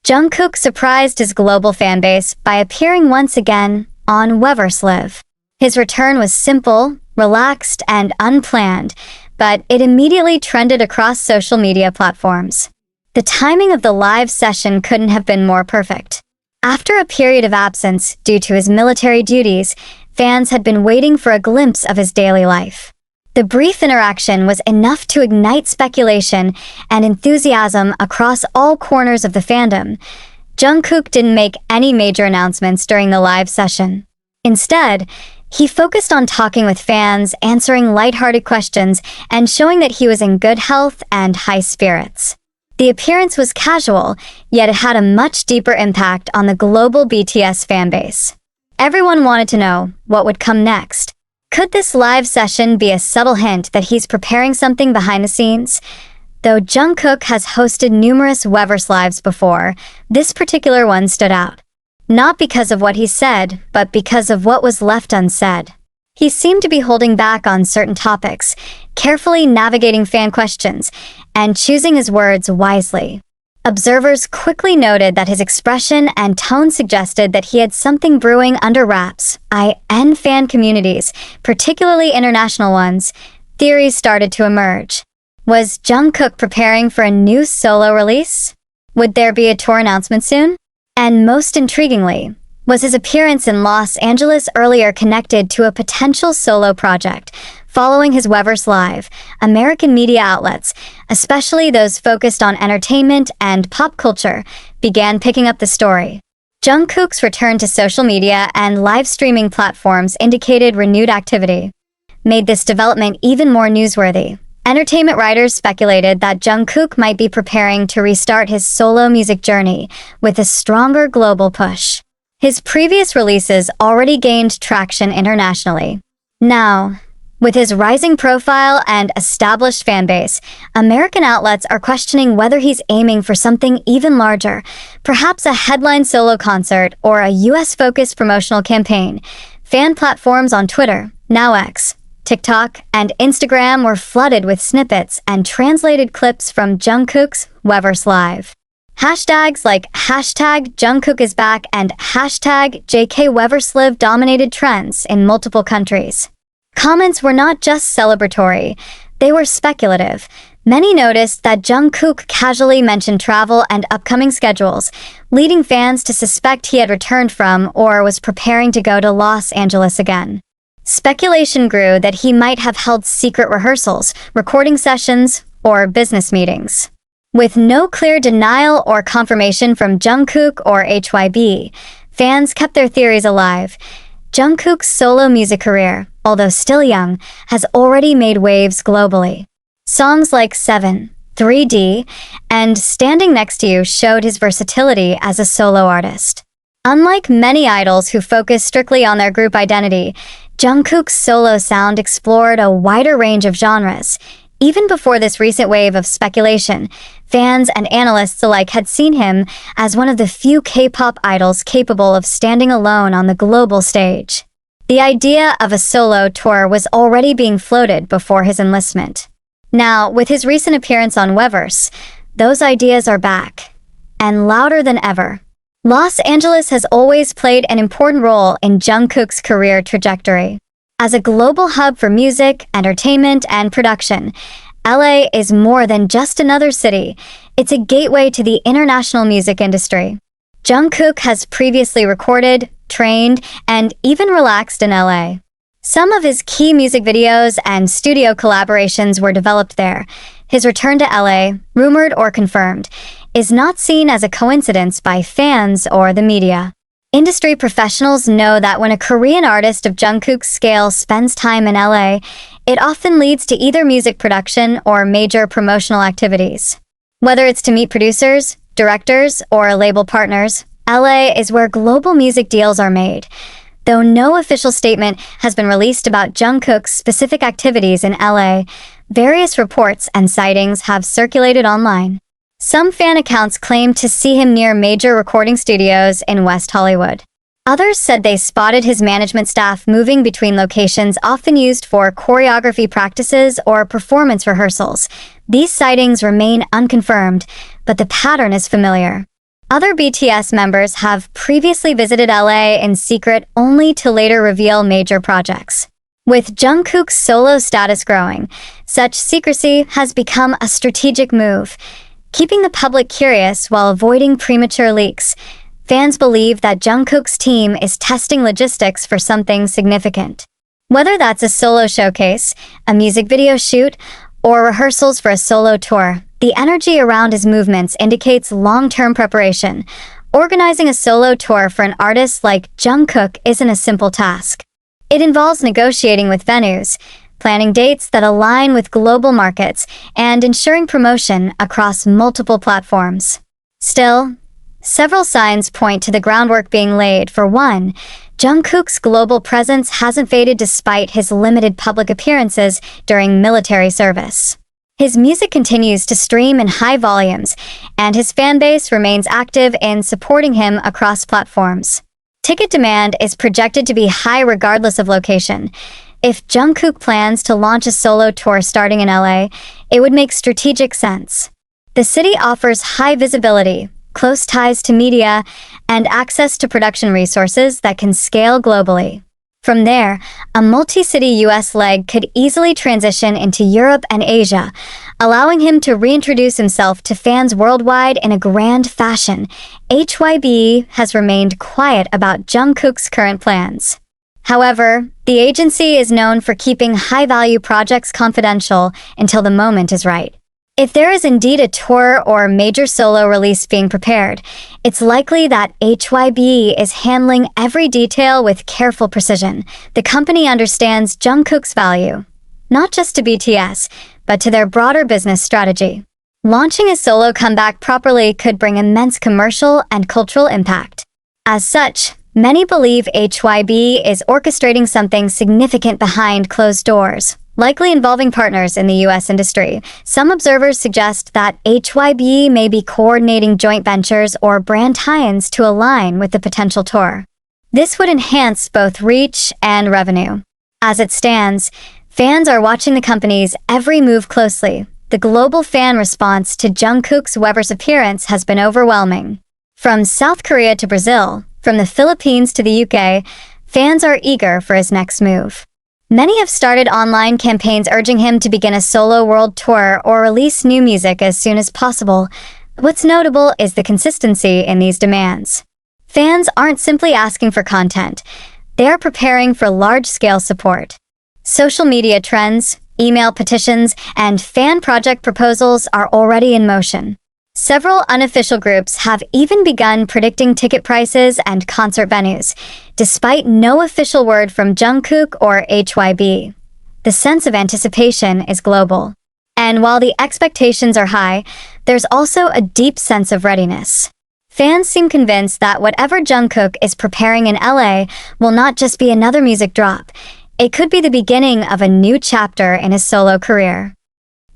Jungkook surprised his global fanbase by appearing once again on Weverse Live. His return was simple, relaxed, and unplanned, but it immediately trended across social media platforms. The timing of the live session couldn't have been more perfect. After a period of absence due to his military duties, fans had been waiting for a glimpse of his daily life. The brief interaction was enough to ignite speculation and enthusiasm across all corners of the fandom. Jungkook didn't make any major announcements during the live session. Instead, he focused on talking with fans, answering lighthearted questions, and showing that he was in good health and high spirits. The appearance was casual, yet it had a much deeper impact on the global BTS fanbase. Everyone wanted to know what would come next. Could this live session be a subtle hint that he's preparing something behind the scenes? Though Jungkook has hosted numerous Weverse lives before, this particular one stood out. Not because of what he said, but because of what was left unsaid. He seemed to be holding back on certain topics, carefully navigating fan questions, and choosing his words wisely. Observers quickly noted that his expression and tone suggested that he had something brewing under wraps. In fan communities, particularly international ones, theories started to emerge. Was Jungkook preparing for a new solo release? Would there be a tour announcement soon? And most intriguingly, was his appearance in Los Angeles earlier connected to a potential solo project? Following his Weverse Live, American media outlets, especially those focused on entertainment and pop culture, began picking up the story. Jungkook's return to social media and live streaming platforms indicated renewed activity, made this development even more newsworthy. Entertainment writers speculated that Jungkook might be preparing to restart his solo music journey with a stronger global push. His previous releases already gained traction internationally. Now, with his rising profile and established fanbase, American outlets are questioning whether he's aiming for something even larger, perhaps a headline solo concert or a US-focused promotional campaign. Fan platforms on Twitter, now X, TikTok, and Instagram were flooded with snippets and translated clips from Jungkook's Weverse Live. Hashtags like #JungkookIsBack and #JKWeverseLive dominated trends in multiple countries. Comments were not just celebratory, they were speculative. Many noticed that Jungkook casually mentioned travel and upcoming schedules, leading fans to suspect he had returned from or was preparing to go to Los Angeles again. Speculation grew that he might have held secret rehearsals, recording sessions, or business meetings. With no clear denial or confirmation from Jungkook or HYB, fans kept their theories alive. Jungkook's solo music career, although still young, has already made waves globally. Songs like 7, 3D, and Standing Next to You showed his versatility as a solo artist. Unlike many idols who focus strictly on their group identity, Jungkook's solo sound explored a wider range of genres. Even before this recent wave of speculation, fans and analysts alike had seen him as one of the few K-pop idols capable of standing alone on the global stage. The idea of a solo tour was already being floated before his enlistment. Now, with his recent appearance on Weverse, those ideas are back, and louder than ever. Los Angeles has always played an important role in Jungkook's career trajectory. As a global hub for music, entertainment, and production, LA is more than just another city. It's a gateway to the international music industry. Jungkook has previously recorded, trained, and even relaxed in LA. Some of his key music videos and studio collaborations were developed there. His return to LA, rumored or confirmed, is not seen as a coincidence by fans or the media. Industry professionals know that when a Korean artist of Jungkook's scale spends time in LA, it often leads to either music production or major promotional activities. Whether it's to meet producers, directors, or label partners, LA is where global music deals are made. Though no official statement has been released about Jungkook's specific activities in LA, various reports and sightings have circulated online. Some fan accounts claim to see him near major recording studios in West Hollywood. Others said they spotted his management staff moving between locations often used for choreography practices or performance rehearsals. These sightings remain unconfirmed, but the pattern is familiar. Other BTS members have previously visited LA in secret only to later reveal major projects. With JUNGKOOK'S solo status growing, such secrecy has become a strategic move, keeping the public curious while avoiding premature leaks. Fans believe that JUNGKOOK'S team is testing logistics for something significant. Whether that's a solo showcase, a music video shoot, or rehearsals for a solo tour, the energy around his movements indicates long-term preparation. Organizing a solo tour for an artist like JUNGKOOK isn't a simple task. It involves negotiating with venues, planning dates that align with global markets, and ensuring promotion across multiple platforms. Still, several signs point to the groundwork being laid. For one, JUNGKOOK'S global presence hasn't faded despite his limited public appearances during military service. His music continues to stream in high volumes, and his fanbase remains active in supporting him across platforms. Ticket demand is projected to be high regardless of location. If JUNGKOOK plans to launch a solo tour starting in LA, it would make strategic sense. The city offers high visibility, close ties to media, and access to production resources that can scale globally. From there, a multi-city US leg could easily transition into Europe and Asia, allowing him to reintroduce himself to fans worldwide in a grand fashion. HYB has remained quiet about JUNGKOOK'S current plans. However, the agency is known for keeping high-value projects confidential until the moment is right. If there is indeed a tour or major solo release being prepared, it's likely that HYB is handling every detail with careful precision. The company understands JUNGKOOK'S value, not just to BTS, but to their broader business strategy. Launching a solo comeback properly could bring immense commercial and cultural impact. As such, many believe HYB is orchestrating something significant behind closed doors, likely involving partners in the US industry. Some observers suggest that HYB may be coordinating joint ventures or brand tie-ins to align with the potential tour. This would enhance both reach and revenue. As it stands, fans are watching the company's every move closely. The global fan response to JUNGKOOK'S Weverse appearance has been overwhelming. From South Korea to Brazil, from the Philippines to the UK, fans are eager for his next move. Many have started online campaigns urging him to begin a solo world tour or release new music as soon as possible. What's notable is the consistency in these demands. Fans aren't simply asking for content, they are preparing for large-scale support. Social media trends, email petitions, and fan project proposals are already in motion. Several unofficial groups have even begun predicting ticket prices and concert venues, despite no official word from JUNGKOOK or HYB. The sense of anticipation is global. And while the expectations are high, there's also a deep sense of readiness. Fans seem convinced that whatever JUNGKOOK is preparing in LA will not just be another music drop. It could be the beginning of a new chapter in his solo career.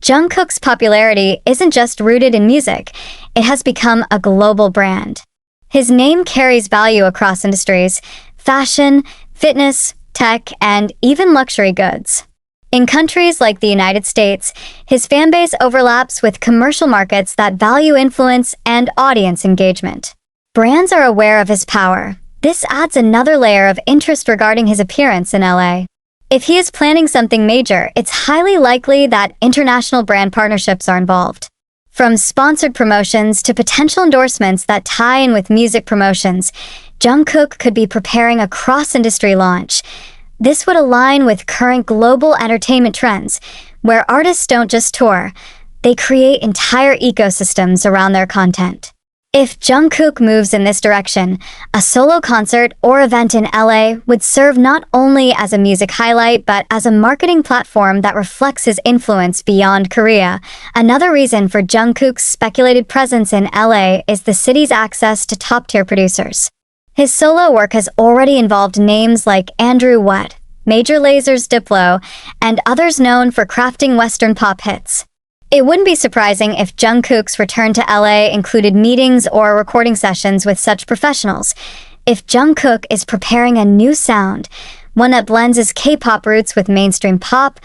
JUNGKOOK's popularity isn't just rooted in music, it has become a global brand. His name carries value across industries: fashion, fitness, tech, and even luxury goods. In countries like the United States, his fanbase overlaps with commercial markets that value influence and audience engagement. Brands are aware of his power. This adds another layer of interest regarding his appearance in LA. If he is planning something major, it's highly likely that international brand partnerships are involved. From sponsored promotions to potential endorsements that tie in with music promotions, JUNGKOOK could be preparing a cross-industry launch. This would align with current global entertainment trends, where artists don't just tour, they create entire ecosystems around their content. If JUNGKOOK moves in this direction, a solo concert or event in LA would serve not only as a music highlight but as a marketing platform that reflects his influence beyond Korea. Another reason for JUNGKOOK's speculated presence in LA is the city's access to top-tier producers. His solo work has already involved names like Andrew Watt, Major Laser's Diplo, and others known for crafting Western pop hits. It wouldn't be surprising if JUNGKOOK's return to LA included meetings or recording sessions with such professionals. If JUNGKOOK is preparing a new sound, one that blends his K-pop roots with mainstream pop,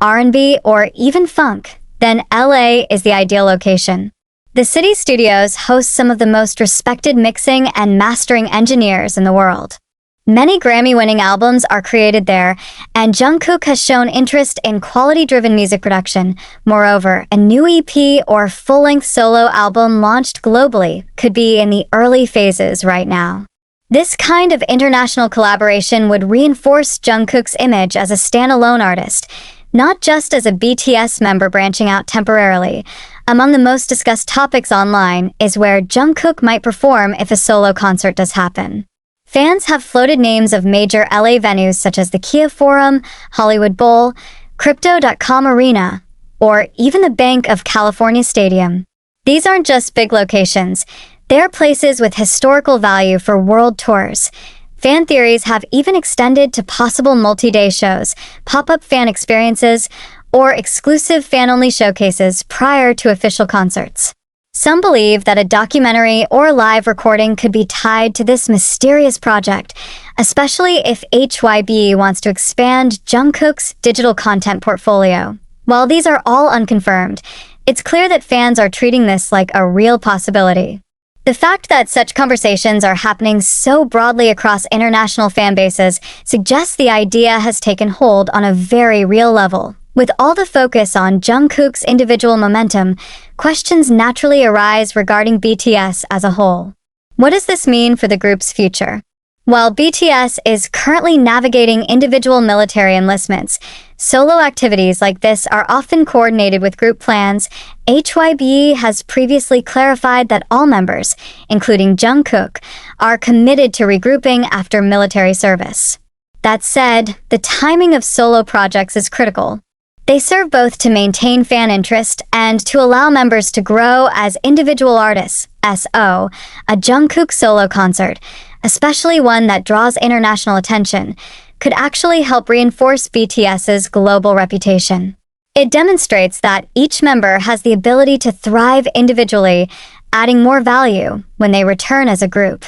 R&B, or even funk, then LA is the ideal location. The City Studios hosts some of the most respected mixing and mastering engineers in the world. Many Grammy-winning albums are created there, and Jungkook has shown interest in quality-driven music production. Moreover, a new EP or full-length solo album launched globally could be in the early phases right now. This kind of international collaboration would reinforce Jungkook's image as a standalone artist, not just as a BTS member branching out temporarily. Among the most discussed topics online is where Jungkook might perform if a solo concert does happen. Fans have floated names of major LA venues such as the Kia Forum, Hollywood Bowl, Crypto.com Arena, or even the Bank of California Stadium. These aren't just big locations. They're places with historical value for world tours. Fan theories have even extended to possible multi-day shows, pop-up fan experiences, or exclusive fan-only showcases prior to official concerts. Some believe that a documentary or live recording could be tied to this mysterious project, especially if HYB wants to expand Jungkook's digital content portfolio. While these are all unconfirmed, it's clear that fans are treating this like a real possibility. The fact that such conversations are happening so broadly across international fan bases suggests the idea has taken hold on a very real level. With all the focus on Jungkook's individual momentum, questions naturally arise regarding BTS as a whole. What does this mean for the group's future? While BTS is currently navigating individual military enlistments, solo activities like this are often coordinated with group plans. HYB has previously clarified that all members, including Jungkook, are committed to regrouping after military service. That said, the timing of solo projects is critical. They serve both to maintain fan interest and to allow members to grow as individual artists. A Jungkook solo concert, especially one that draws international attention, could actually help reinforce BTS's global reputation. It demonstrates that each member has the ability to thrive individually, adding more value when they return as a group.